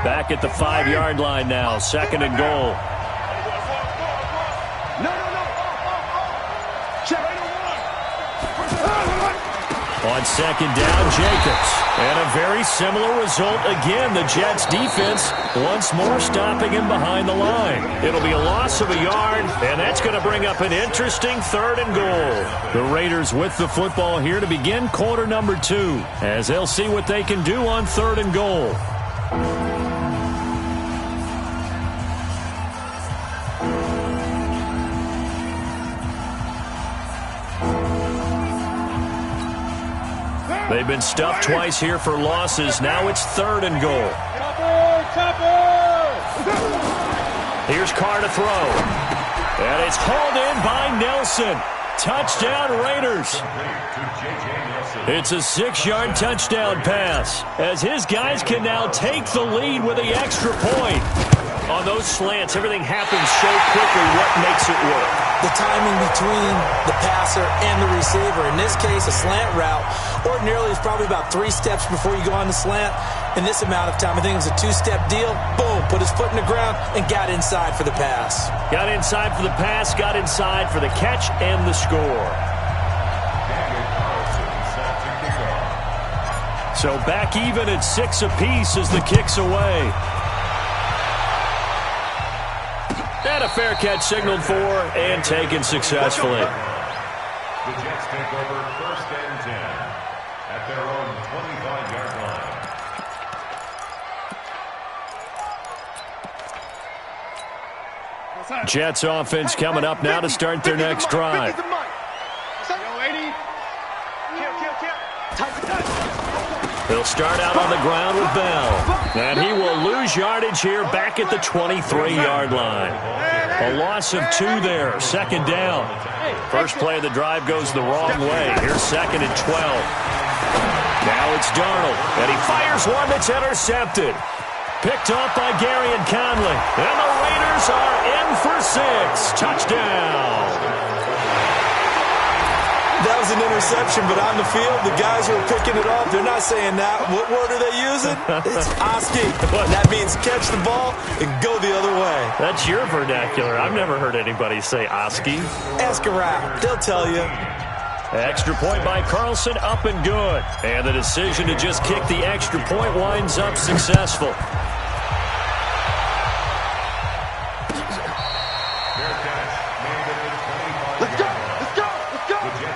Back at the 5-yard line now, 2nd and goal. On 2nd down, Jacobs. And a very similar result again. The Jets defense once more stopping him behind the line. It'll be a loss of a yard, and that's going to bring up an interesting 3rd and goal. The Raiders with the football here to begin quarter number 2, as they'll see what they can do on 3rd and goal. They've been stuffed twice here for losses. Now it's 3rd and goal. Here's Carr to throw. And it's hauled in by Nelson. Touchdown, Raiders. It's a 6-yard touchdown pass, as his guys can now take the lead with the extra point. On those slants, everything happens so quickly. What makes it work? The timing between the passer and the receiver. In this case, a slant route ordinarily is probably about 3 steps before you go on the slant. In this amount of time, I think it was a 2-step deal. Boom, put his foot in the ground and got inside for the pass. Got inside for the pass, got inside for the catch and the score. So back even at 6 apiece as the kick's away. And a fair catch signaled for and taken successfully. The Jets take over 1st and 10 at their own 25-yard line. Jets offense coming up now to start their next drive. He'll start out on the ground with Bell. And he will lose yardage here back at the 23-yard line. A loss of 2 there, 2nd down. First play of the drive goes the wrong way. Here's 2nd and 12. Now it's Darnold, and he fires one that's intercepted. Picked off by Gary and Conley. And the Raiders are in for 6. Touchdown. That was an interception, but on the field, the guys who are picking it up, they're not saying that. What word are they using? It's Oski. That means catch the ball and go the other way. That's your vernacular. I've never heard anybody say Oski. Ask around. They'll tell you. Extra point by Carlson, up and good. And the decision to just kick the extra point winds up successful.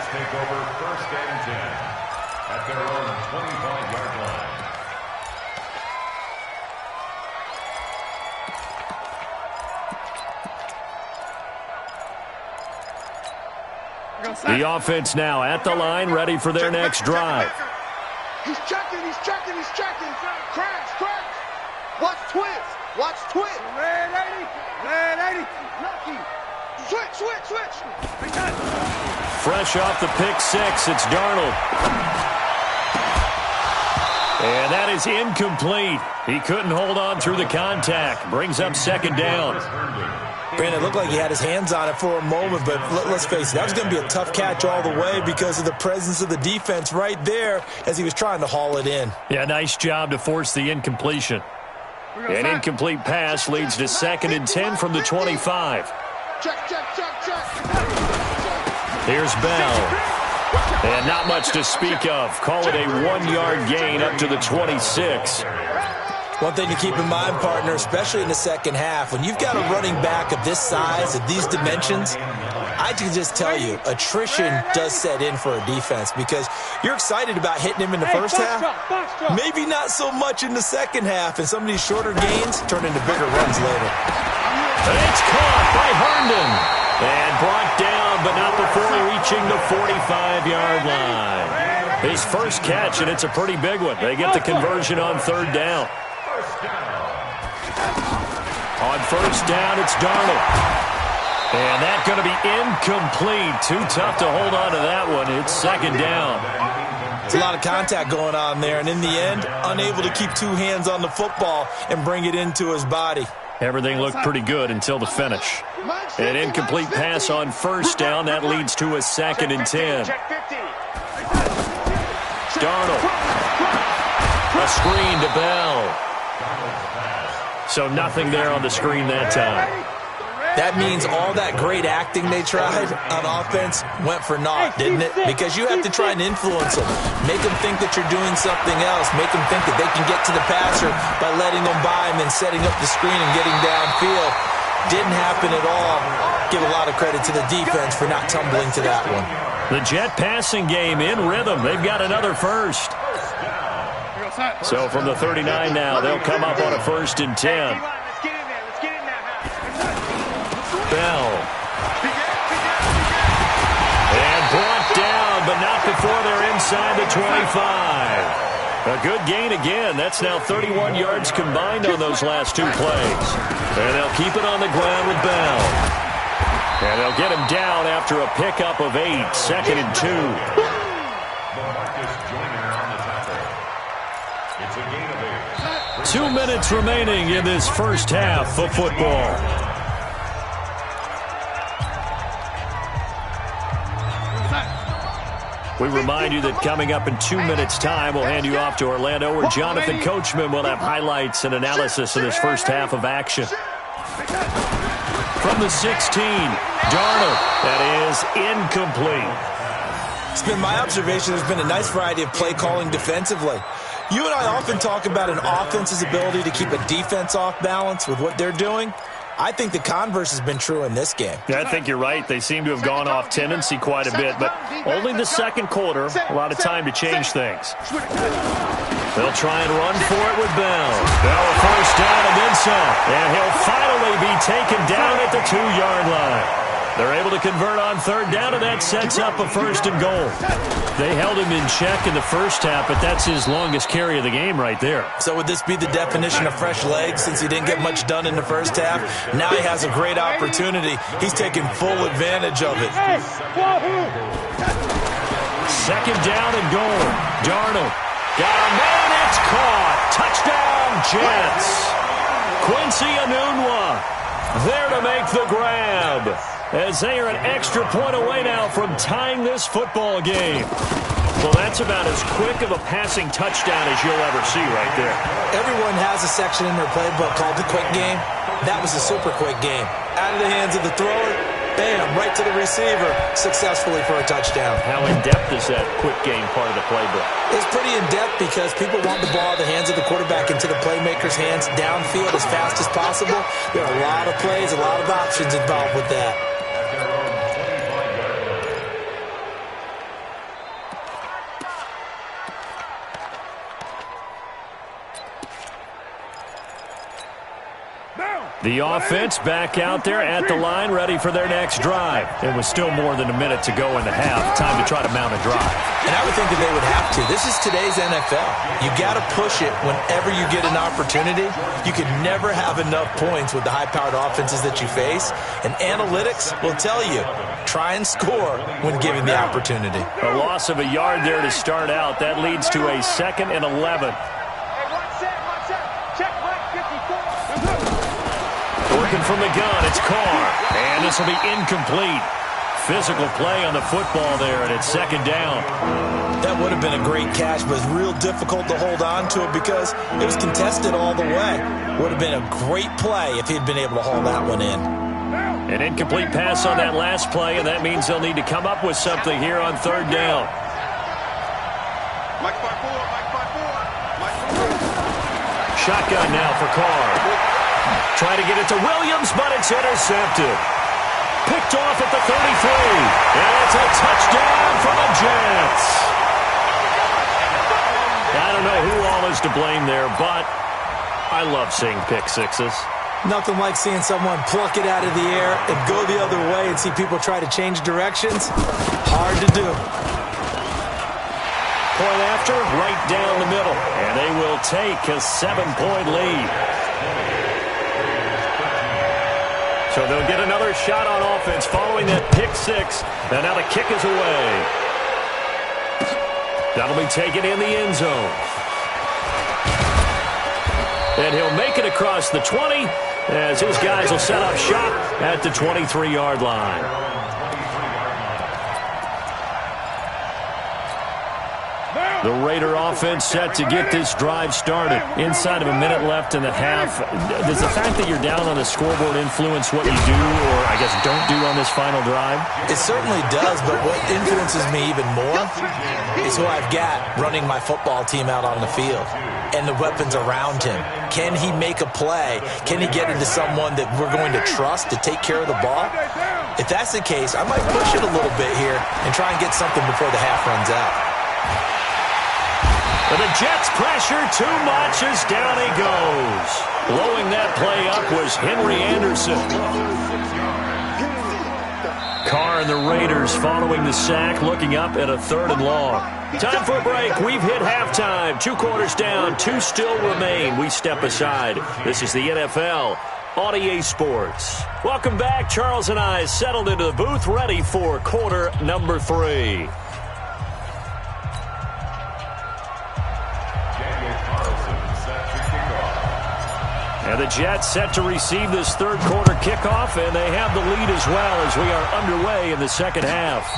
Take over 1st and 10 at their own 25-yard line. The offense now at the line, ready for their next drive. He's checking. Crash. Watch twist. Red 80. Lucky. Switch. Fresh off the pick 6, it's Darnold. And that is incomplete. He couldn't hold on through the contact. Brings up 2nd down. Brandon, it looked like he had his hands on it for a moment, but let's face it, that was going to be a tough catch all the way because of the presence of the defense right there as he was trying to haul it in. Yeah, nice job to force the incompletion. An incomplete pass leads to 2nd and 10 from the 25. Check. Here's Bell. And not much to speak of. Call it a 1-yard gain up to the 26. One thing to keep in mind, partner, especially in the second half, when you've got a running back of this size, of these dimensions, I can just tell you, attrition does set in for a defense because you're excited about hitting him in the first half. Maybe not so much in the second half, and some of these shorter gains turn into bigger runs later. It's caught by Herndon. And brought down, but not before reaching the 45-yard line. His first catch, and it's a pretty big one. They get the conversion on 3rd down. On 1st down, it's Darnold. And that's going to be incomplete. Too tough to hold on to that one. It's 2nd down. It's a lot of contact going on there, and in the end, unable to keep 2 hands on the football and bring it into his body. Everything looked pretty good until the finish. An incomplete pass on 1st down. That leads to a 2nd and 10. Darnold. A screen to Bell. So nothing there on the screen that time. That means all that great acting they tried on offense went for naught, didn't it? Because you have to try and influence them. Make them think that you're doing something else. Make them think that they can get to the passer by letting them by and then setting up the screen and getting downfield. Didn't happen at all. Give a lot of credit to the defense for not tumbling to that one. The Jet passing game in rhythm. They've got another first. So from the 39 now, they'll come up on a 1st and 10. Bell. And brought down, but not before they're inside the 25. A good gain again. That's now 31 yards combined on those last 2 plays. And they'll keep it on the ground with Bell. And they'll get him down after a pickup of 8, 2nd and 2. It's a gain of 8. 2 minutes remaining in this first half of football. We remind you that coming up in 2 minutes' time, we'll hand you off to Orlando, where Jonathan Coachman will have highlights and analysis of this first half of action. From the 16, Darnold. That is incomplete. It's been my observation there's been a nice variety of play calling defensively. You and I often talk about an offense's ability to keep a defense off balance with what they're doing. I think the converse has been true in this game. Yeah, I think you're right. They seem to have gone off tendency quite a bit, but only the second quarter, a lot of time to change things. They'll try and run for it with Bell. Bell a first down and then some. And he'll finally be taken down at the 2-yard line. They're able to convert on 3rd down, and that sets up a 1st and goal. They held him in check in the first half, but that's his longest carry of the game right there. So would this be the definition of fresh legs since he didn't get much done in the first half? Now he has a great opportunity. He's taking full advantage of it. 2nd down and goal. Darnold got a man. It's caught. Touchdown, Jets. Quincy Enunwa there to make the grab, as they are an extra point away now from tying this football game. Well, that's about as quick of a passing touchdown as you'll ever see right there. Everyone has a section in their playbook called the quick game. That was a super quick game. Out of the hands of the thrower, bam, right to the receiver, successfully for a touchdown. How in-depth is that quick game part of the playbook? It's pretty in-depth because people want the ball in the hands of the quarterback into the playmaker's hands downfield as fast as possible. There are a lot of plays, a lot of options involved with that. The offense back out there at the line, ready for their next drive. It was still more than a minute to go in the half. Time to try to mount a drive. And I would think that they would have to. This is today's NFL. You got to push it whenever you get an opportunity. You can never have enough points with the high-powered offenses that you face. And analytics will tell you, try and score when given the opportunity. A loss of a yard there to start out. That leads to a 2nd and 11. Working from the gun, it's Carr. And this will be incomplete. Physical play on the football there, and it's 2nd down. That would have been a great catch, but it's real difficult to hold on to it because it was contested all the way. Would have been a great play if he'd been able to haul that one in. An incomplete pass on that last play, and that means they'll need to come up with something here on 3rd down. Shotgun now for Carr. Trying to get it to Williams, but it's intercepted. Picked off at the 33. And it's a touchdown for the Jets. I don't know who all is to blame there, but I love seeing pick sixes. Nothing like seeing someone pluck it out of the air and go the other way and see people try to change directions. Hard to do. Point after, right down the middle. And they will take a 7-point lead. So they'll get another shot on offense following that pick six. And now the kick is away. That'll be taken in the end zone. And he'll make it across the 20 as his guys will set up shop at the 23-yard line. The Raider offense set to get this drive started. Inside of a minute left in the half. Does the fact that you're down on the scoreboard influence what you do, or I guess don't do on this final drive? It certainly does, but what influences me even more is who I've got running my football team out on the field and the weapons around him. Can he make a play? Can he get into someone that we're going to trust to take care of the ball? If that's the case, I might push it a little bit here and try and get something before the half runs out. But the Jets pressure too much as down he goes. Blowing that play up was Henry Anderson. Carr and the Raiders following the sack, looking up at a 3rd and long. Time for a break. We've hit halftime. 2 quarters down, 2 still remain. We step aside. This is the NFL on EA Sports. Welcome back. Charles and I settled into the booth, ready for quarter number 3. And the Jets set to receive this 3rd quarter kickoff, and they have the lead as well as we are underway in the second half.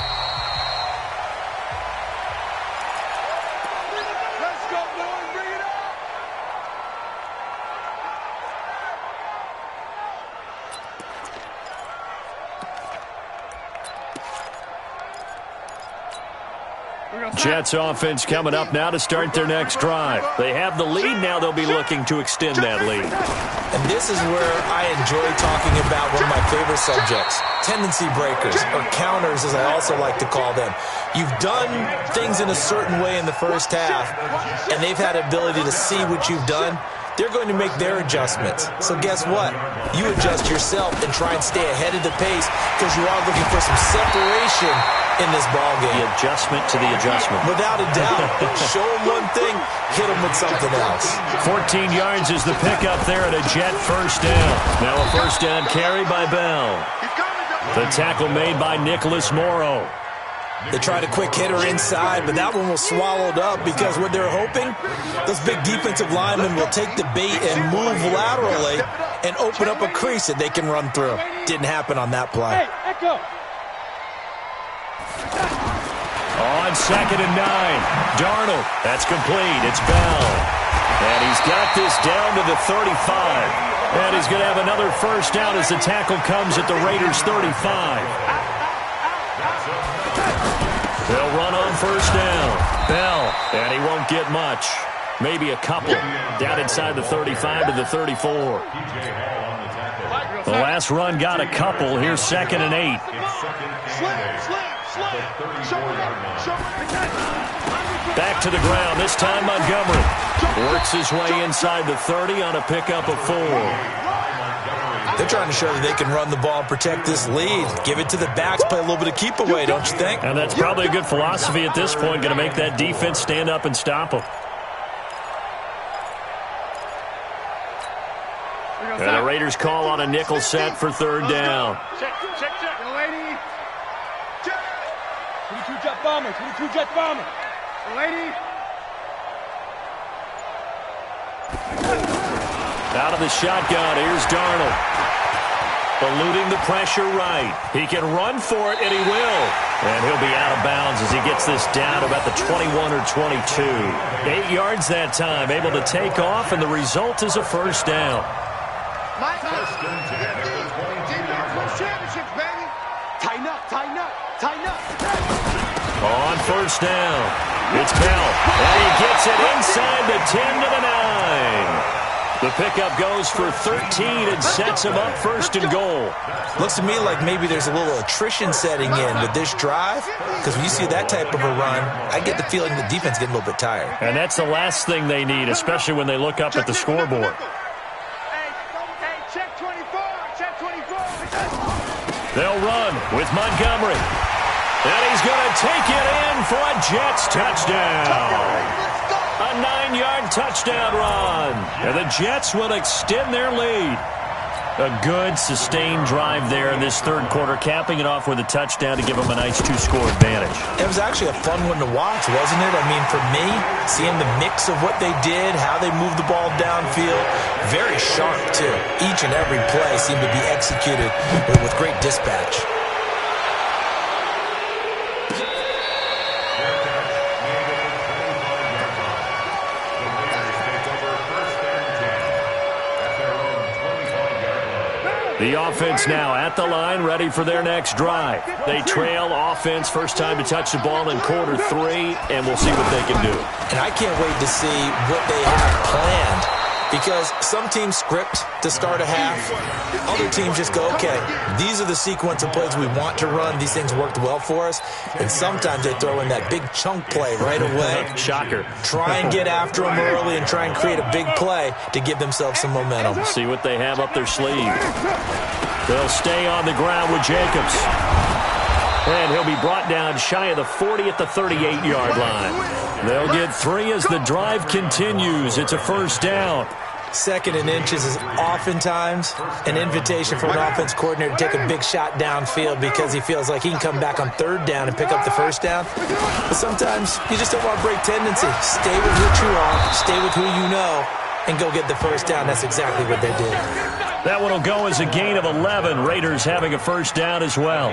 Let's go, boys. Bring it up. Jets offense coming up now to start their next drive. They have the lead. Now they'll be looking to extend that lead. And this is where I enjoy talking about one of my favorite subjects, tendency breakers, or counters as I also like to call them. You've done things in a certain way in the first half, and they've had the ability to see what you've done. They're going to make their adjustments. So guess what? You adjust yourself and try and stay ahead of the pace because you are looking for some separation in this ball game. The adjustment to the adjustment. Without a doubt. Show them one thing, hit them with something else. 14 yards is the pickup there at a Jet first down. Now a first down carry by Bell. The tackle made by Nicholas Morrow. They tried a quick hitter inside, but that one was swallowed up because what they're hoping, those big defensive linemen will take the bait and move laterally and open up a crease that they can run through. Didn't happen on that play. Hey, echo. On 2nd and 9, Darnold. That's complete. It's Bell. And he's got this down to the 35. And he's going to have another first down as the tackle comes at the Raiders' 35. They'll run on first down. Bell, and he won't get much. Maybe a couple. Down inside the 35 to the 34. The last run got a couple. Here's 2nd and 8. Back to the ground. This time Montgomery works his way inside the 30 on a pickup of 4. They're trying to show that they can run the ball and protect this lead. Give it to the backs, play a little bit of keep away, don't you think? And that's probably a good philosophy at this point, going to make that defense stand up and stop them. And the Raiders call on a nickel set for 3rd down. Check. Yo, lady. Check. 22 jet bomber. 22 jet bomber. Yo, lady. Out of the shotgun, here's Darnold. Eluding the pressure right. He can run for it, and he will. And he'll be out of bounds as he gets this down about the 21 or 22. 8 yards that time, able to take off, and the result is a first down. Championships, baby. Tighten up. On first down, it's Bell. And he gets it inside the 10 to the 9. The pickup goes for 13 and sets him up 1st and goal. Looks to me like maybe there's a little attrition setting in with this drive, because when you see that type of a run, I get the feeling the defense getting a little bit tired. And that's the last thing they need, especially when they look up at the scoreboard. Hey, check 24. They'll run with Montgomery. And he's going to take it in for a Jets touchdown. A 9-yard touchdown run. And the Jets will extend their lead. A good, sustained drive there in this 3rd quarter, capping it off with a touchdown to give them a nice 2-score advantage. It was actually a fun one to watch, wasn't it? I mean, for me, seeing the mix of what they did, how they moved the ball downfield, very sharp, too. Each and every play seemed to be executed with great dispatch. The offense now at the line, ready for their next drive. They trail offense, first time to touch the ball in quarter 3, and we'll see what they can do. And I can't wait to see what they have planned, because some teams script to start a half. Other teams just go, okay, these are the sequence of plays we want to run. These things worked well for us. And sometimes they throw in that big chunk play right away. Shocker. Try and get after them early and try and create a big play to give themselves some momentum. See what they have up their sleeve. They'll stay on the ground with Jacobs. And he'll be brought down shy of the 40 at the 38-yard line. They'll get 3 as the drive continues. It's a first down. 2nd and inches is oftentimes an invitation for an offense coordinator to take a big shot downfield because he feels like he can come back on 3rd down and pick up the first down. But sometimes you just don't want to break tendency. Stay with what you are, stay with who you know, and go get the first down. That's exactly what they did. That one will go as a gain of 11. Raiders having a first down as well.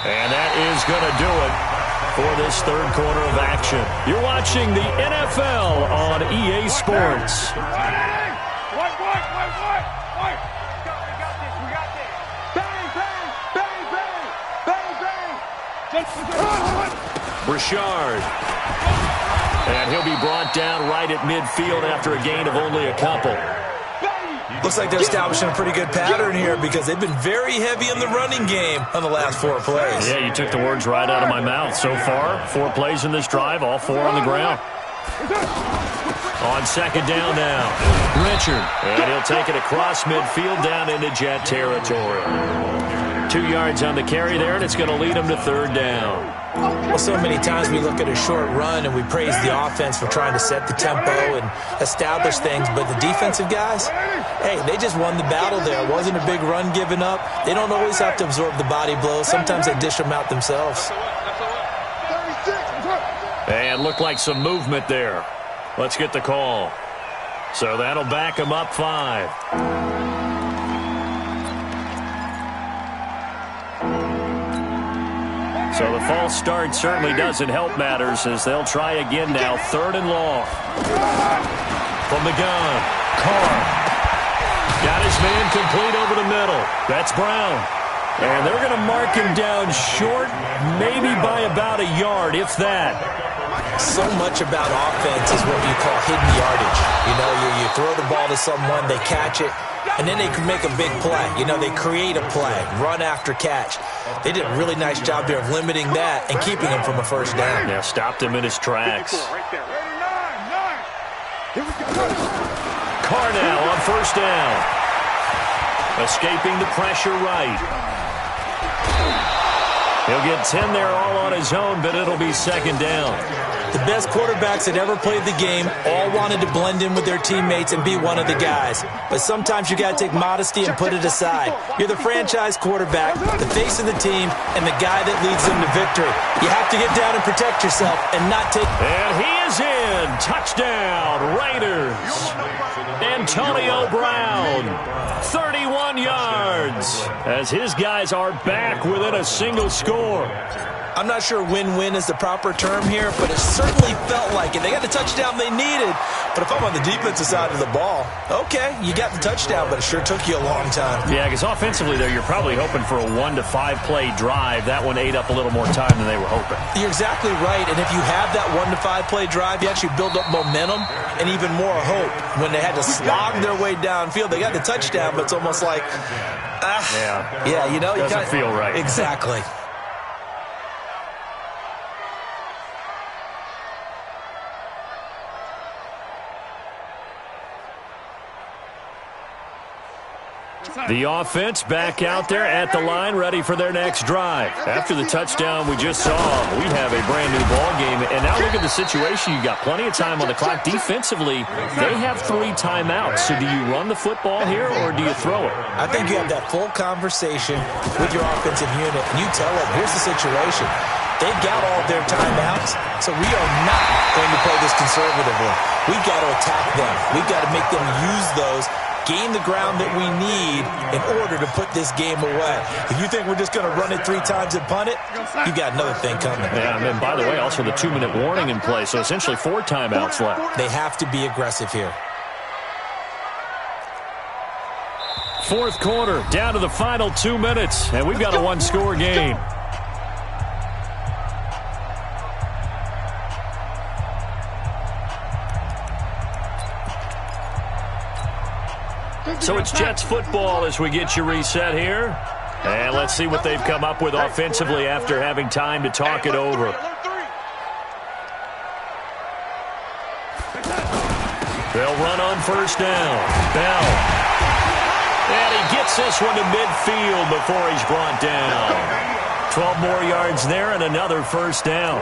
And that is going to do it for this 3rd quarter of action. You're watching the NFL on EA Sports. Richard. And he'll be brought down right at midfield after a gain of only a couple. Looks like they're establishing a pretty good pattern here because they've been very heavy in the running game on the last 4 plays. Yeah, you took the words right out of my mouth. So far, 4 plays in this drive, all 4 on the ground. On 2nd down now, Richard. And he'll take it across midfield down into Jet territory. 2 yards on the carry there, and it's going to lead him to 3rd down. Well, so many times we look at a short run and we praise the offense for trying to set the tempo and establish things, but the defensive guys, hey, they just won the battle there. It wasn't a big run given up. They don't always have to absorb the body blows. Sometimes they dish them out themselves. And looked like some movement there. Let's get the call. So that'll back him up 5. So the false start certainly doesn't help matters as they'll try again now. 3rd and long. From the gun, Carr. Got his man complete over the middle. That's Brown. And they're going to mark him down short, maybe by about a yard, if that. So much about offense is what you call hidden yardage. You know, you throw the ball to someone, they catch it, and then they can make a big play. You know, they create a play, run after catch. They did a really nice job there of limiting that and keeping him from a first down. Yeah, stopped him in his tracks. Carr now on first down. Escaping the pressure right. He'll get 10 there all on his own, but it'll be 2nd down. The best quarterbacks that ever played the game all wanted to blend in with their teammates and be one of the guys. But sometimes you got to take modesty and put it aside. You're the franchise quarterback, the face of the team, and the guy that leads them to victory. You have to get down and protect yourself and not take... And he is in. Touchdown, Raiders. Antonio Brown, 31 yards, as his guys are back within a single score. I'm not sure win-win is the proper term here, but it certainly felt like it. They got the touchdown they needed, but if I'm on the defensive side of the ball, okay, you got the touchdown, but it sure took you a long time. Yeah, because offensively there, you're probably hoping for a 1 to 5 play drive. That one ate up a little more time than they were hoping. You're exactly right, and if you have that 1 to 5 play drive, you actually build up momentum and even more hope. When they had to slog their way downfield, they got the touchdown, but it's almost like, yeah, you know, doesn't feel right. Exactly. The offense back out there at the line, ready for their next drive. After the touchdown we just saw, we have a brand-new ball game. And now look at the situation. You got plenty of time on the clock. Defensively, they have 3 timeouts. So do you run the football here or do you throw it? I think you have that full conversation with your offensive unit, and you tell them, here's the situation. They've got all their timeouts, so we are not going to play this conservatively. We've got to attack them. We've got to make them use those, gain the ground that we need in order to put this game away. If you think we're just going to run it 3 times and punt it, you got another thing coming. Yeah, and then, by the way, also the 2-minute warning in play, so essentially 4 timeouts left. They have to be aggressive here. fourth quarter, down to the final 2 minutes, and we've got a one-score game. So it's Jets football as we get you reset here. And let's see what they've come up with offensively after having time to talk it over. They'll run on first down. Bell. And he gets this one to midfield before he's brought down. 12 more yards there and another first down.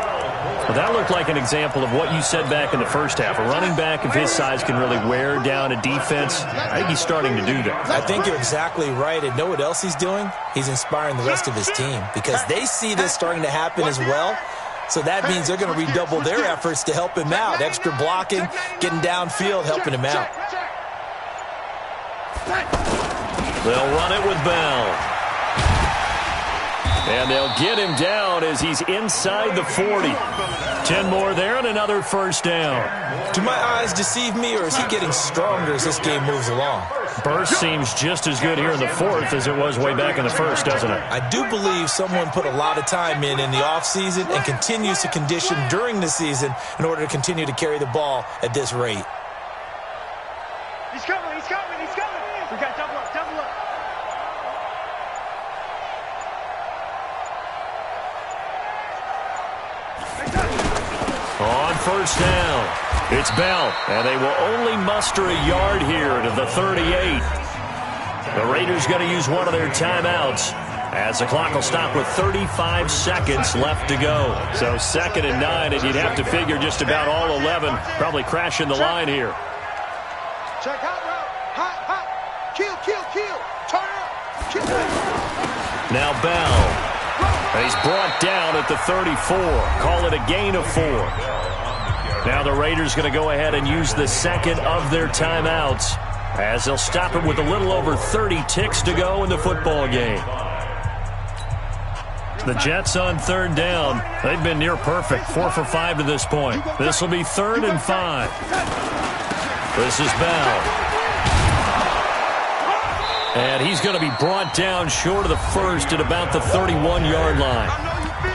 Well, that looked like an example of what you said back in the first half. A running back of his size can really wear down a defense. I think he's starting to do that. I think you're exactly right. And know what else he's doing? He's inspiring the rest of his team because they see this starting to happen as well. So that means they're going to redouble their efforts to help him out. Extra blocking, getting downfield, helping him out. They'll run it with Bell. And they'll get him down as he's inside the 40. 10 more there and another first down. Do my eyes deceive me, or is he getting stronger as this game moves along? Burst seems just as good here in the fourth as it was way back in the first, doesn't it? I do believe someone put a lot of time in the offseason and continues to condition during the season in order to continue to carry the ball at this rate. He's coming, he's coming, he's coming. We got double up, double up. On first down, it's Bell, and they will only muster a yard here to the 38. The Raiders going to use one of their timeouts as the clock will stop with 35 seconds left to go. So 2nd and 9, and you'd have to figure just about all 11 probably crashing the line here. Check hot route. Hot, hot. Kill, kill, kill. Turn up. Kill. Now Bell. He's brought down at the 34. Call it a gain of 4. Now the Raiders going to go ahead and use the second of their timeouts as they'll stop it with a little over 30 ticks to go in the football game. The Jets on 3rd down. They've been near perfect. 4 for 5 to this point. This will be 3rd and 5. This is Bell. And he's going to be brought down short of the first at about the 31-yard line.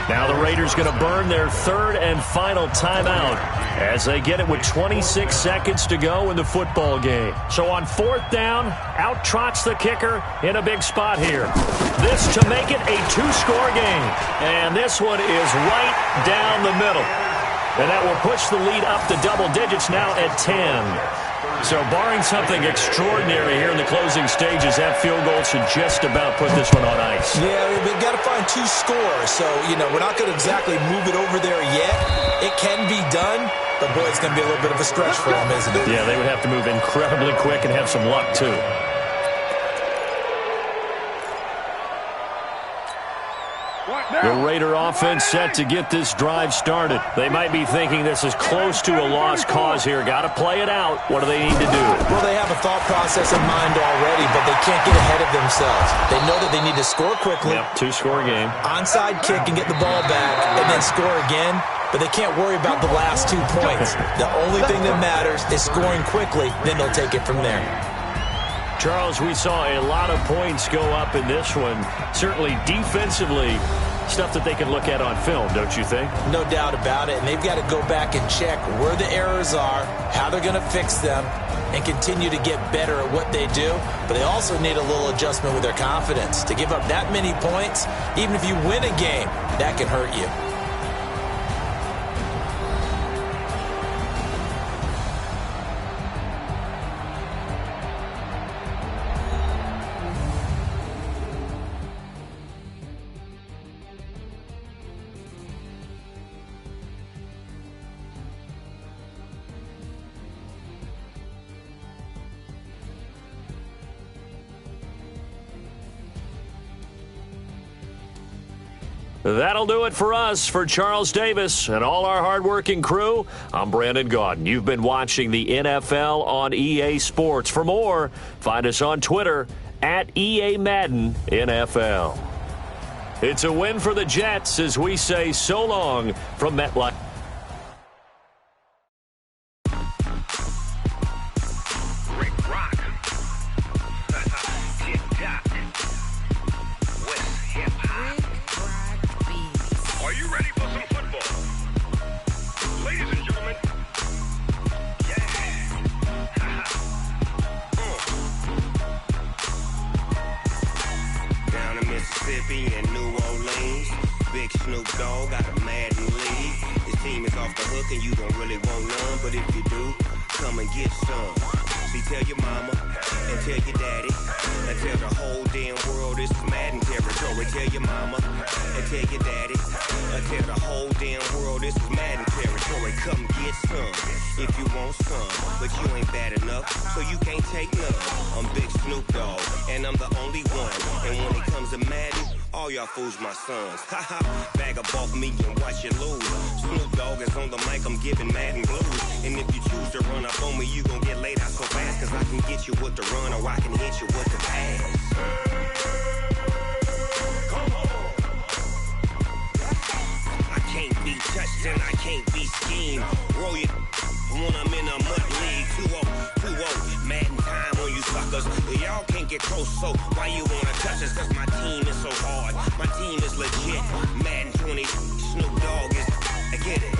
Now the Raiders going to burn their 3rd and final timeout as they get it with 26 seconds to go in the football game. So on 4th down, out trots the kicker in a big spot here. This to make it a 2-score game. And this one is right down the middle. And that will push the lead up to double digits now at 10. So barring something extraordinary here in the closing stages, that field goal should just about put this one on ice. Yeah, we've got to find 2 scores. So, we're not going to exactly move it over there yet. It can be done, but boy, it's going to be a little bit of a stretch for them, isn't it? Yeah, they would have to move incredibly quick and have some luck, too. The Raider offense set to get this drive started. They might be thinking this is close to a lost cause here. Got to play it out. What do they need to do? Well, they have a thought process in mind already, but they can't get ahead of themselves. They know that they need to score quickly. Yep, 2-score game. Onside kick and get the ball back and then score again. But they can't worry about the last 2 points. The only thing that matters is scoring quickly. Then they'll take it from there. Charles, we saw a lot of points go up in this one. Certainly defensively, stuff that they can look at on film, don't you think? No doubt about it. And they've got to go back and check where the errors are, how they're going to fix them, and continue to get better at what they do. But they also need a little adjustment with their confidence. To give up that many points, even if you win a game, that can hurt you. That'll do it for us. For Charles Davis and all our hardworking crew, I'm Brandon Gaudin. You've been watching the NFL on EA Sports. For more, find us on Twitter at EA Madden NFL. It's a win for the Jets as we say so long from MetLife. Rick Rock. Dogg got a Madden lead. His team is off the hook and you don't really want none. But if you do, come and get some. See, tell your mama and tell your daddy and tell the whole damn world this is Madden territory. Tell your mama and tell your daddy and tell the whole damn world this is Madden territory. Come get some if you want some, but you ain't bad enough, so you can't take none. I'm Big Snoop Dogg, and I'm the only one. And when it comes to Madden, all y'all fools my sons. Haha, bag up off me and watch you lose. Snoop Dogg is on the mic, I'm giving Madden blues. And if you choose to run up on me, you gon' get laid out so fast. Cause I can get you with the run or I can hit you with the pass. Come on. I can't be touched and I can't be schemed. Roll you when I'm in a mud league. 2-0, Madden time on you suckers. Y'all can't get close, so why you wanna touch us? Cause my team is so hard. My team is legit. Madden 20, Snoop Dogg is, I get it.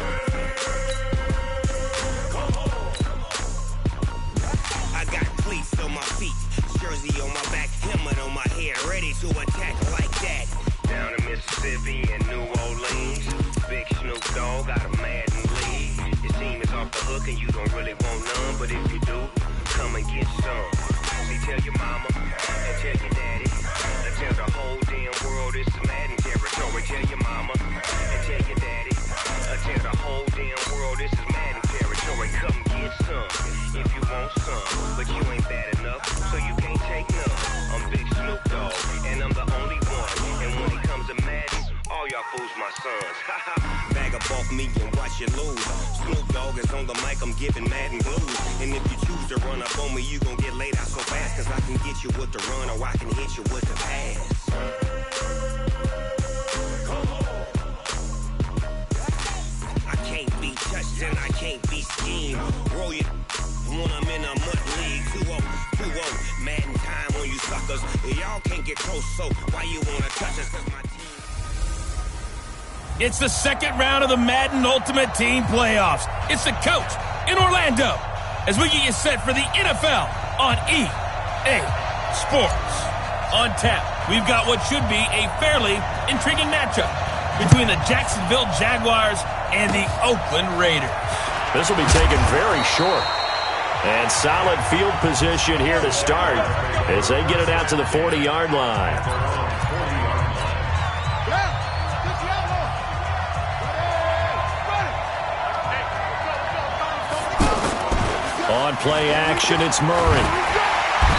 Come on. I got cleats on my feet, jersey on my back, helmet on my head, ready to attack like that. Down in Mississippi and New Orleans, Big Snoop Dogg got a Madden lead. His team is off the hook and you don't really want none, but if you do, come and get some. See, tell your mama and tell your daddy and tell the whole damn world this is Madden territory. Tell your mama and tell your daddy and tell the whole damn world this is Madden territory. Come get some if you want some, but you ain't bad enough, so you can't take none. I'm Big Snoop Dogg, and I'm the only one. And when it comes to Madden, all y'all fools my sons. Bag up off me and watch you lose. Snoop Dogg is on the mic, I'm giving Madden blues. And if you choose to run up on me, you gon' get laid out so fast. Cause I can get you with the run or I can hit you with the pass. Come on. I can't be touched and I can't be schemed. Roll you when I'm in a mud league. 2-0, Madden time on you suckers. Y'all can't get close, so why you wanna touch us? Cause my team... It's the second round of the Madden Ultimate Team Playoffs. It's the coach in Orlando as we get you set for the NFL on EA Sports. On tap, we've got what should be a fairly intriguing matchup between the Jacksonville Jaguars and the Oakland Raiders. This will be taken very short. And solid field position here to start as they get it out to the 40-yard line. On play action, it's Murray.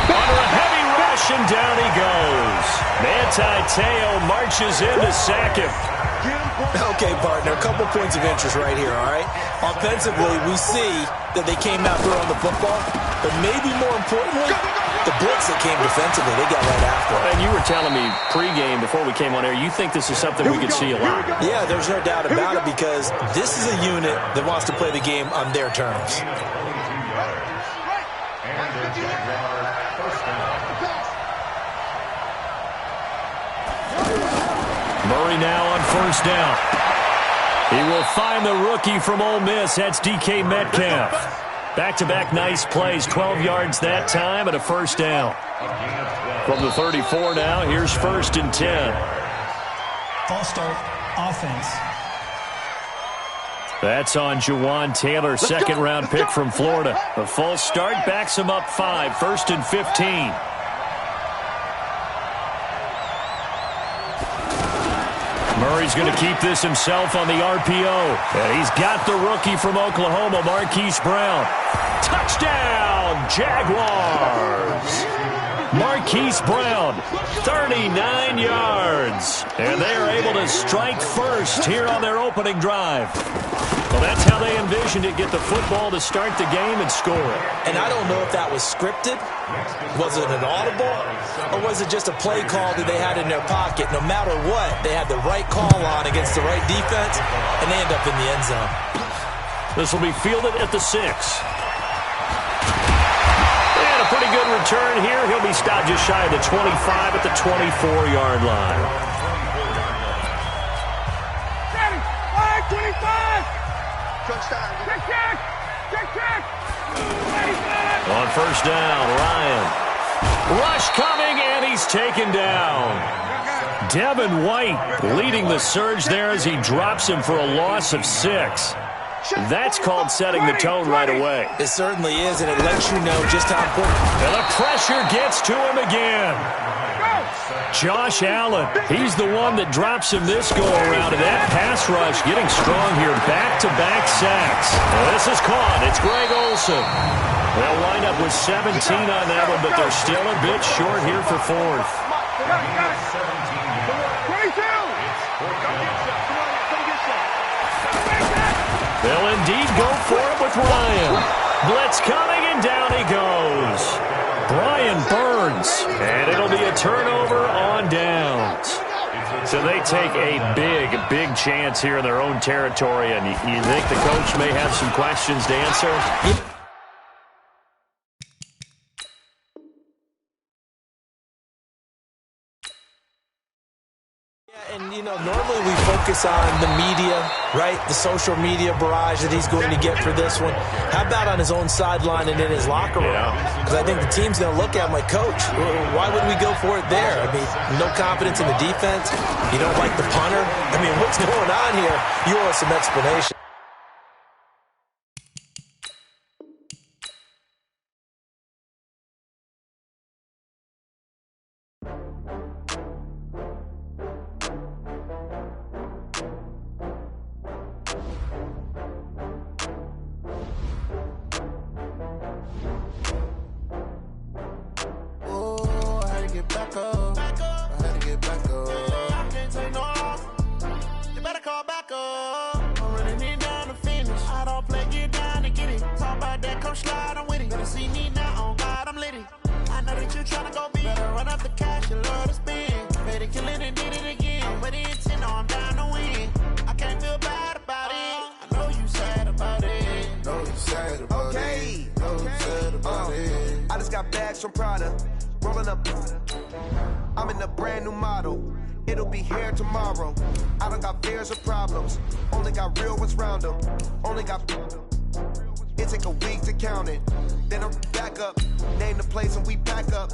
Under a heavy rush, and down he goes. Manti Te'o marches in to sack him. Okay, partner, a couple points of interest right here, all right? Offensively, we see that they came out throwing the football, but maybe more importantly, the blitz that came defensively, they got right after it. And you were telling me pregame before we came on air, you think this is something we could see a lot. Yeah, there's no doubt about it because this is a unit that wants to play the game on their terms. Murray now on first down. He will find the rookie from Ole Miss. That's DK Metcalf. Back-to-back nice plays. 12 yards that time and a first down. From the 34 now, here's first and 10. False start, offense. That's on Jawan Taylor, second-round pick from Florida. A false start backs him up 5, first and 15. Murray's going to keep this himself on the RPO. And he's got the rookie from Oklahoma, Marquise Brown. Touchdown, Jaguars! Marquise Brown, 39 yards. And they are able to strike first here on their opening drive. Well, that's how they envisioned it, get the football to start the game and score it. And I don't know if that was scripted. Was it an audible? Or was it just a play call that they had in their pocket? No matter what, they had the right call on against the right defense, and they end up in the end zone. This will be fielded at the 6. And a pretty good return here. He'll be stopped just shy of the 25 at the 24-yard line. 25! Check! On first down, Ryan. Rush coming, and he's taken down. Devin White leading the surge there as he drops him for a loss of 6. That's called setting the tone right away. It certainly is, and it lets you know just how important. And the pressure gets to him again. Josh Allen, he's the one that drops him this go-around, and that pass rush getting strong here. Back-to-back sacks. Well, this is caught. It's Greg Olsen. They'll wind up with 17 on that one, but they're still a bit short here for 4th. 22! They'll indeed go for it with Ryan. Blitz coming, and down he goes. Brian Burns, and it'll be a turnover on downs. So they take a big chance here in their own territory, and you think the coach may have some questions to answer? And, you know, normally we focus on the media, right? The social media barrage that he's going to get for this one. How about on his own sideline and in his locker room? Because I think the team's going to look at him like, Coach, why would we go for it there? I mean, no confidence in the defense. You don't like the punter. I mean, what's going on here? You owe us some explanation. I'm in a brand new model. It'll be here tomorrow. I don't got fears or problems. Only got real ones round them. Only got. It take a week to count it. Then I'm back up. Name the place and we pack up.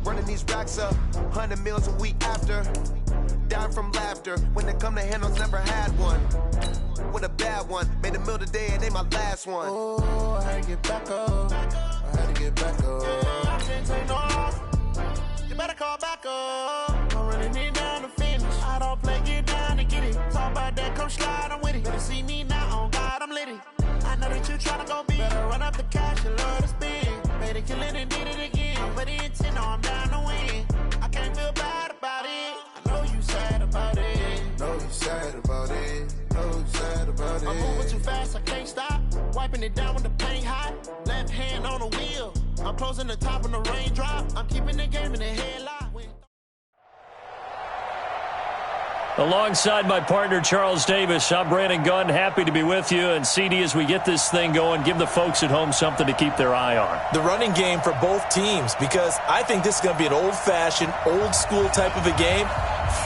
Running these racks up. 100 meals a week after. Down from laughter. When they come to handles, never had one. With a bad one. Made a meal today and ain't my last one. Oh, I had to get back up. I had to get back up. I can't take no off. You better call back up. I'm running it down to finish. I don't play, get down and get it. Talk about that, come slide, I'm with it. Better see me now, on God, I'm litty. I know that you tryna go big. Better run up the cash, you love to spin. Made it, kill it, and did it again. But the intent, no, I'm down to win. I can't feel bad about it. I know you sad about it. Know you sad about it. Know you sad about it. I'm moving too fast, I can't stop. Wiping it down with the paint hot. Left hand on the wheel. I'm closing the top when the raindrop. I'm keeping the game in the headlock. Alongside my partner, Charles Davis, I'm Brandon Gunn. Happy to be with you. And CD, as we get this thing going, give the folks at home something to keep their eye on. The running game for both teams, because I think this is going to be an old-fashioned, old-school type of a game.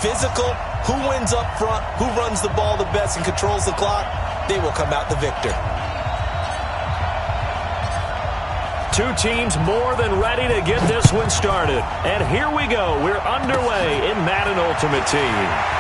Physical, who wins up front, who runs the ball the best and controls the clock, they will come out the victor. Two teams more than ready to get this one started. And here we go. We're underway in Madden Ultimate Team.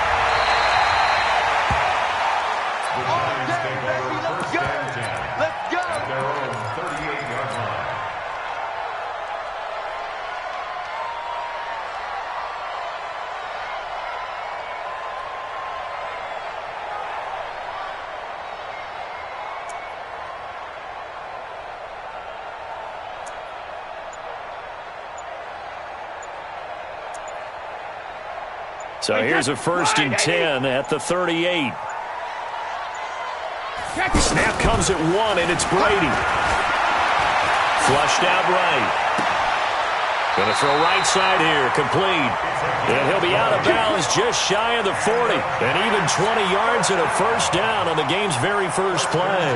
So here's a 1st and 10 at the 38. Snap comes at 1, and it's Brady. Flushed out right. Going to throw right side here, complete. And he'll be out of bounds just shy of the 40. And even 20 yards and a 1st down on the game's very first play.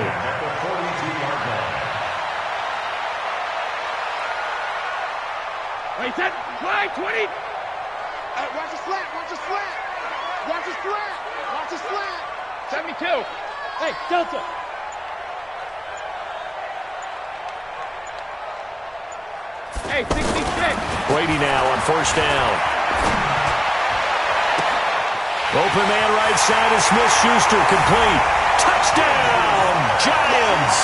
Wait, set, play, 20. Watch the slant, watch the slant. Watch the slant, watch the slant. 72. Hey, Delta. Hey, 66. Brady now on 1st down. Open man right side is Smith-Schuster, complete. Touchdown, Giants!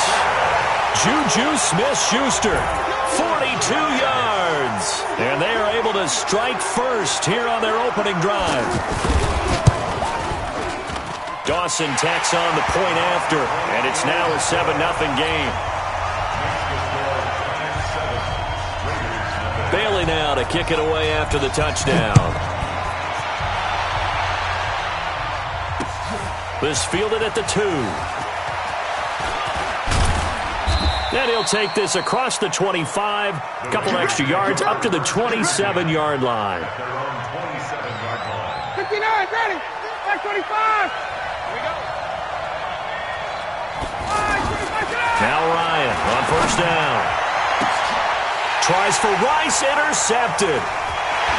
Juju Smith-Schuster, 42 yards. And they are able to strike first here on their opening drive. Dawson tacks on the point after, and it's now a 7-0 game. Bailey now to kick it away after the touchdown. This fielded at the 2. And he'll take this across the 25. A couple extra yards up to the 27-yard line. 59, ready. Back 25. Now Ryan on first down. Tries for Rice, intercepted.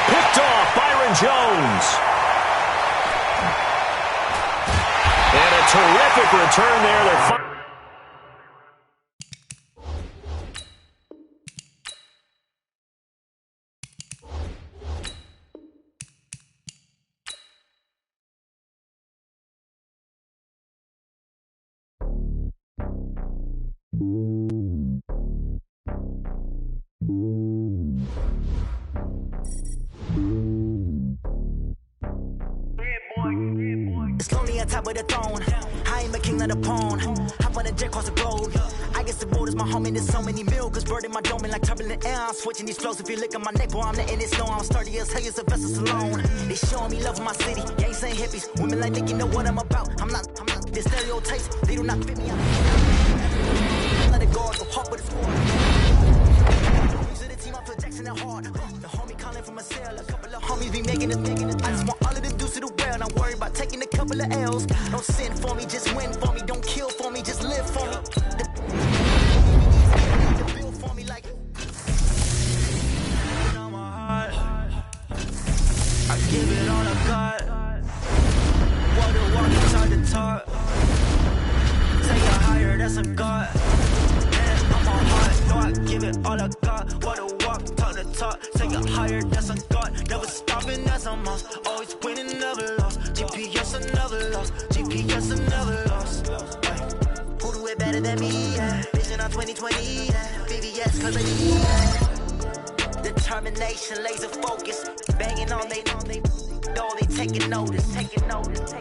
Picked off Byron Jones. And a terrific return there. They're It's lonely on top of the throne. I am a king of the pawn. Hop on a jet across the globe. I guess the road is my home and there's so many milkers burning my dome like turbulent air. I'm switching these flows. If you look at my neck, boy, I'm letting it snow. I'm sturdy as hell, as Sylvester Stallone. They showing me love in my city. Yeah, ain't saying hippies. Women like Nick, you know what I'm about. I'm not the stereotypes. They do not fit me. Let it go, I go hard with the score. To the team, I feel Jackson and hard. The homie calling from a cell. A couple of homies be making it. I just want all of them dudes to the well. Not worry about taking a couple of L's. Don't sin for me, just win for me. Don't kill for me, just live for me. The build for me like. I give it all I got. Walk the walk, inside the talk. Take it higher, that's a God. Man, I'm on hard, no, I give it all I got. Walk the walk, talk the talk. Take it higher, that's a God. Never stopping, that's a must. Always winning, never lost. GPS, I never lost. GPS, I never lost. Who do it better than me? Yeah. Vision on 2020. Yeah. VVS, cause I need. Determination, laser focus. Banging on they though they taking notice. Taking notice.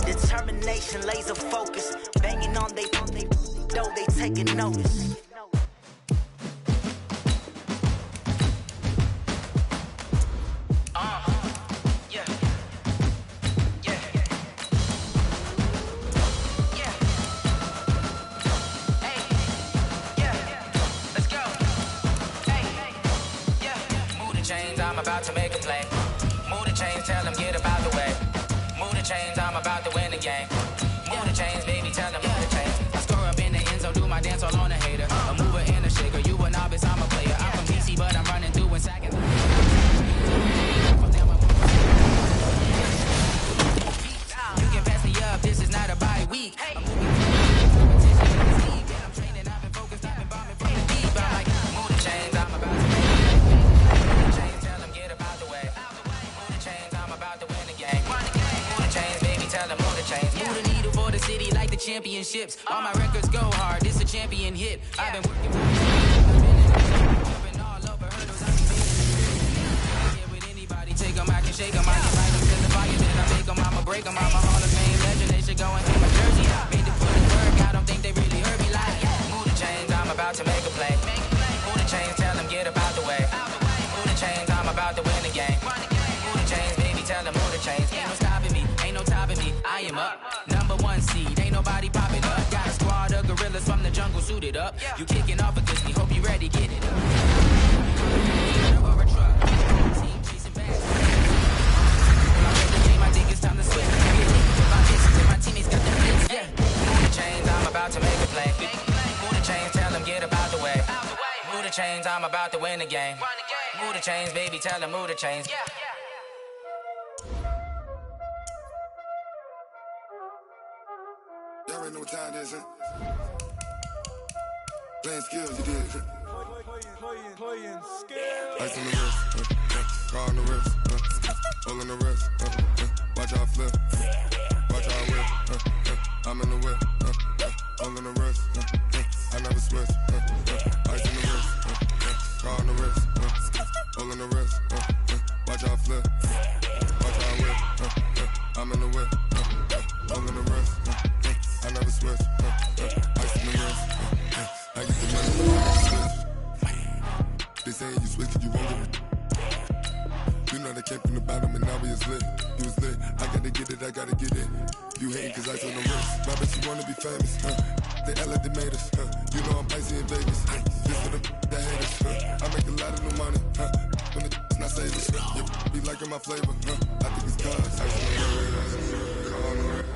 Determination, laser focus. Banging on they though they taking notice. I'm about to make a play. Move the chains, tell them get about the way. Move the chains, I'm about to win the game. Move the chains, baby, tell them move the chains. I score up in the end zone, do my dance all on a hater. A mover and a shaker, you a novice, I'm a player. I'm from DC, but I'm running through and sacking. You can pass me up, this is not a bye week. I'm training, I've been focused, I've been bombing from the deep. I'm like, move the chains, I'm about to win the game. City like the championships. All my records go hard. This a champion hit. I've been working for all over hurdles. I've been here with anybody. Take them, I can shake them. I can write them in the pocket. Then I take them, I'ma break them. I'm a Hall of Fame legend. They should go and take my jersey. Made the put in work. I don't think they really heard me like. Move the chains, I'm about to make a play. Move the chains, tell them get about the way. Move the chains, I'm about to win the game. Move the chains, baby, tell them move the chains. Ain't no stopping me, ain't no topping me. I am up. One seed, ain't nobody popping up. Got a squad of gorillas from the jungle suited up. You kicking off against me, hope you ready, get it up. Team chasing bags. I think it's time to switch. My teammates got the blitz. Yeah. Move the chains, I'm about to make a play. Move the chains, tell them get about the way. Move the chains, I'm about to win the game. Move the chains, baby, tell them move the chains. Y'all already know what time it is, huh? Playing skills, you did. Ice on the wrist, car on the wrist, all on the wrist, watch how I flip, watch how I whip, I'm in the whip, all on the wrist, I never switch, ice on the wrist, car on the wrist, all on the wrist, watch how I flip, watch how I whip, I'm in the whip, all on the wrist, I never switch, ice on the wrist, I get the money, I switch. They saying you switch, you won't get it. You know they came from the bottom and now we is lit. You was lit, I gotta get it, I gotta get it. You hating cause ice on the wrist. My bitch, you wanna be famous, They act like they made us, You know I'm icy in Vegas, Just for the that hate us, I make a lot of new money, When it's not savings, You be liking my flavor, I think it's cause ice on the wrist, car on the wrist.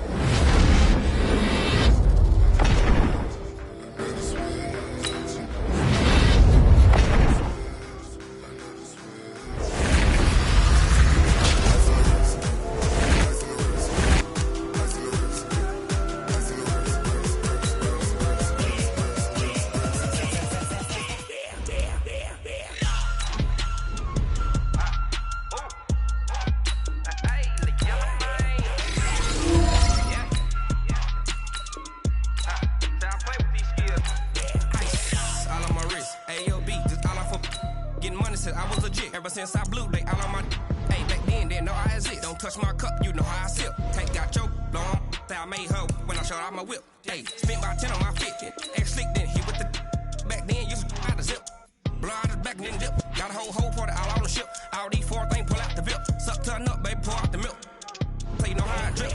Since I blew, they all on my hey, back then, didn't know I exist. Don't touch my cup, you know how I sip. Tank got choked, long, that I made her when I showed out my whip. Hey, spent about 10 on my 50. Ex slick, then hit with the back then, used to out the zip. Blow out the back, then dip. Got a whole party all on the ship. All these 4 things, pull out the VIP. Suck, turn up, baby, pour out the milk. So you know how I drip.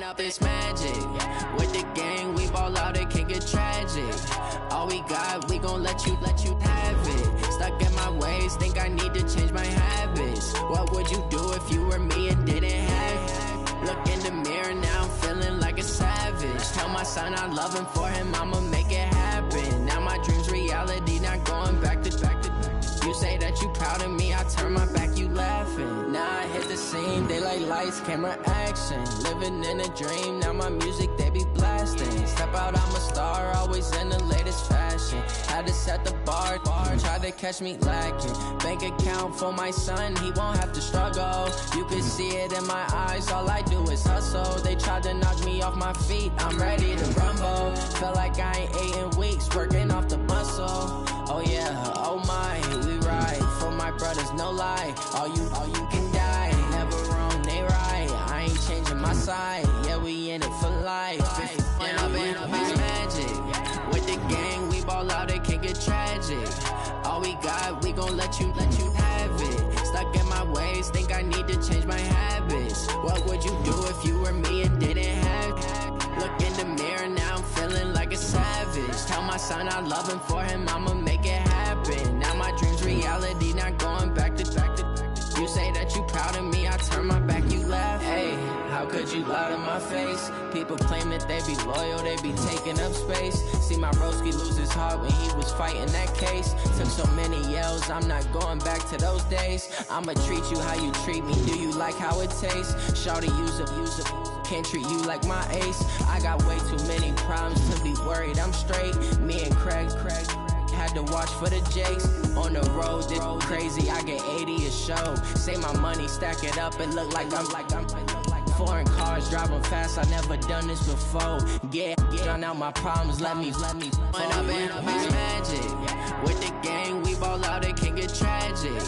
Up this magic with the gang, we ball out, it can get tragic. All we got, we gon' let you have it. Stuck in my ways, think I need to change my habits. What would you do if you were me and didn't have it? Look in the mirror now, I'm feeling like a savage. Tell my son I love him, for him I'ma make it happen. Now my dreams reality, not going back to. You say that you proud of me, I turn my back, you laughing. Now I hit the scene, they like lights, camera, action. Living in a dream, now my music, they be blasting. Step out, I'm a star, always in the latest fashion. Had to set the bar, try to catch me lacking. Bank account for my son, he won't have to struggle. You can see it in my eyes, all I do is hustle. They tried to knock me off my feet, I'm ready to rumble. Feel like I ain't ate in weeks, working off the muscle. Oh yeah, oh my, we ride for my brothers, no lie. All you can die, never wrong, they right. I ain't changing my side, yeah, we in it for life. And I've been magic with the gang, we ball out, it can get tragic. All we got, we gon' let you have it. Stuck in my ways, think I need to change my habits. What would you do if you were me and didn't have it? Look in the mirror, now I'm feeling like a savage. Tell my son I love him, for him I'ma make it happen. Now my dreams reality, not going back to. You say that you proud of me, I turn my back, you laugh. Hey, how could you lie to my face? People claim that they be loyal, they be taking up space. See my broski lose his heart when he was fighting that case. Took so many yells, I'm not going back to those days. I'ma treat you how you treat me, do you like how it tastes? Shawty, use up, can't treat you like my ace. I got way too many problems to be worried, I'm straight. Me and Craig had had to watch for the Jakes. On the road, this crazy, I get 80 a show. Say my money, stack it up, it look like I'm foreign cars, driving fast, I never done this before. Get out my problems, let me when I've been magic. With the gang, we ball out, it can get tragic.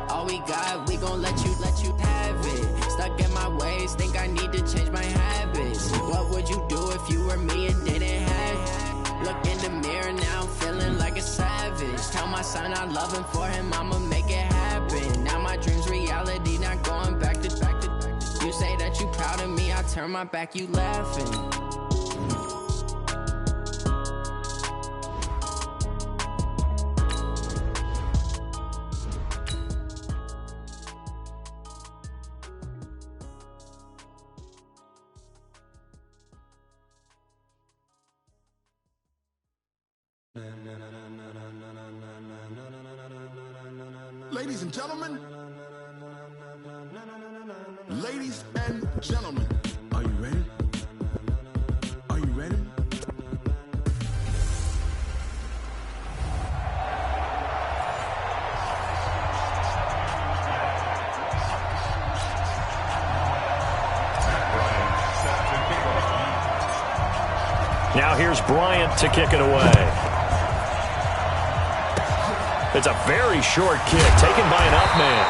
All we got, we gon' let you have it. Stuck in my ways, think I need to change my habits. What would you do if you were me and didn't have it? Look in the mirror now, I'm feeling like a savage. Tell my son I love him, for him I'ma make it happen. Now my dream's reality, not going back to. You say that you proud of me, I turn my back, you laughing. Ladies and gentlemen, ladies and gentlemen, are you ready? Are you ready? Now here's Bryant to kick it away. It's a very short kick taken by an up man.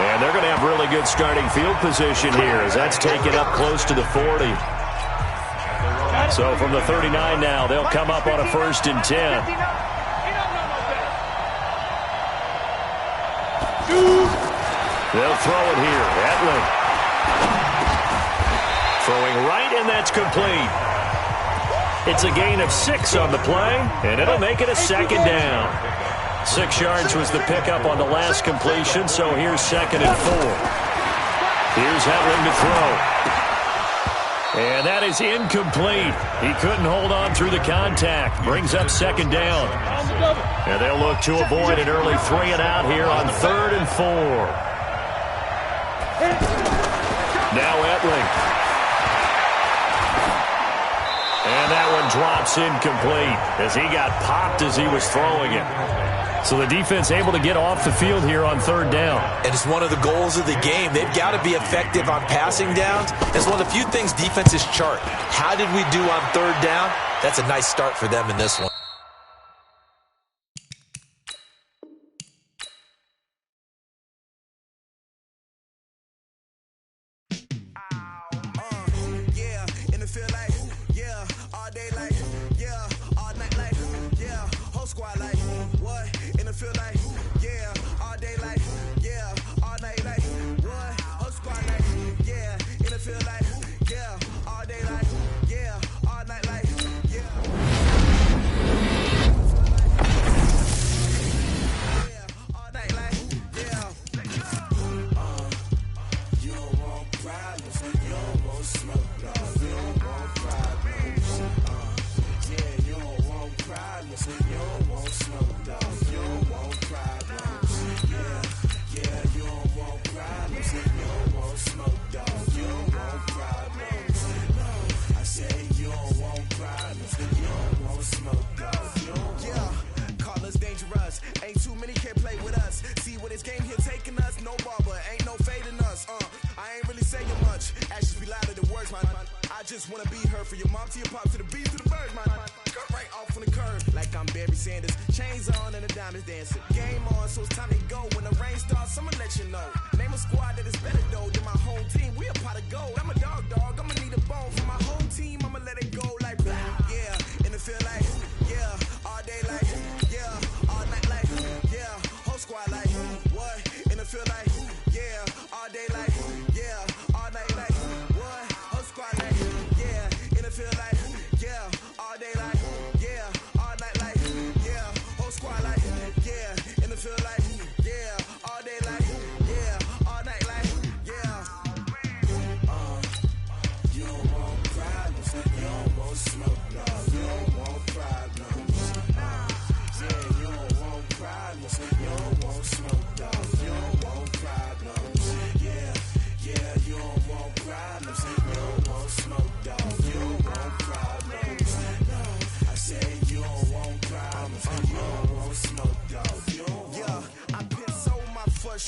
And they're going to have really good starting field position here as that's taken up close to the 40. So from the 39 now, they'll come up on a 1st and 10. They'll throw it here. Etling. Throwing right, and that's complete. It's a gain of 6 on the play, and it'll make it a 2nd down. 6 yards was the pickup on the last completion, so here's 2nd and 4. Here's Etling to throw. And that is incomplete. He couldn't hold on through the contact. Brings up 2nd down. And they'll look to avoid an early 3 and out here on 3rd and 4. Now Etling. And that one drops incomplete as he got popped as he was throwing it. So the defense able to get off the field here on 3rd down. And it's one of the goals of the game. They've got to be effective on passing downs. It's one of the few things defenses chart. How did we do on 3rd down? That's a nice start for them in this one.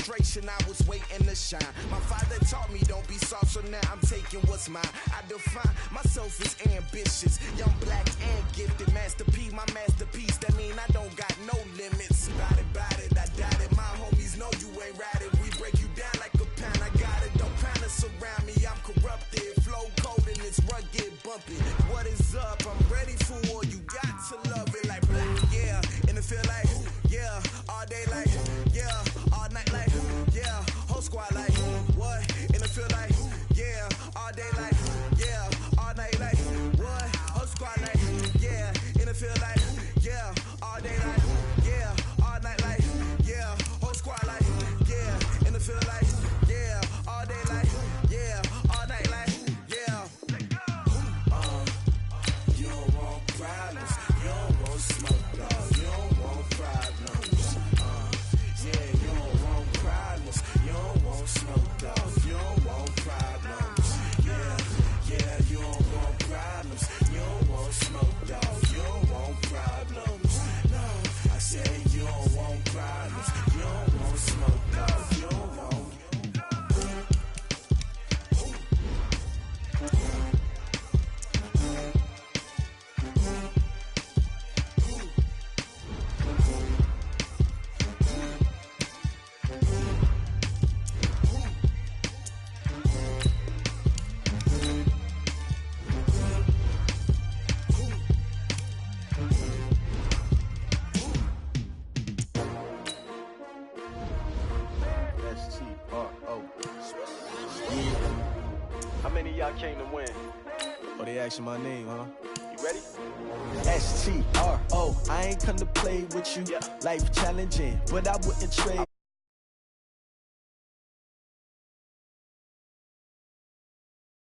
frustration, I was waiting to shine. My father taught me don't be soft, so now I'm taking what's mine. I define myself as ambitious, young, black, and gifted. Master P, my masterpiece, that mean I don't got no limits. Bout it, I doubt it. My homies know you ain't ride it. We break you down like a pound, I got it. Don't pound us around me, I'm corrupted. Flow cold and it's rugged, bumpy. What is up? I'm ready for war. You got to love it like black, yeah. And it feel like, yeah. All day like, yeah. All night like, yeah. Whole squad like, what? And it feel like, yeah. All day like, yeah. All night like, what? Whole squad like, yeah. And it feel like, yeah. All day like, yeah. All night like, yeah. Whole squad like, yeah. And it feel like, yeah. All day like, yeah. All night like, yeah. You don't want problems. You don't want smoke, dog. You don't want problems. Yeah, you don't want problems. You don't want smoke, dog. You don't want problems. Yeah, you don't want problems. You don't want smoke, dog. You don't want problems. No, I said you don't want problems. You don't want smoke, dog. You don't want. How many of y'all came to win? Oh, they asking my name, huh? You ready? STRO, I ain't come to play with you. Life challenging, but I wouldn't trade.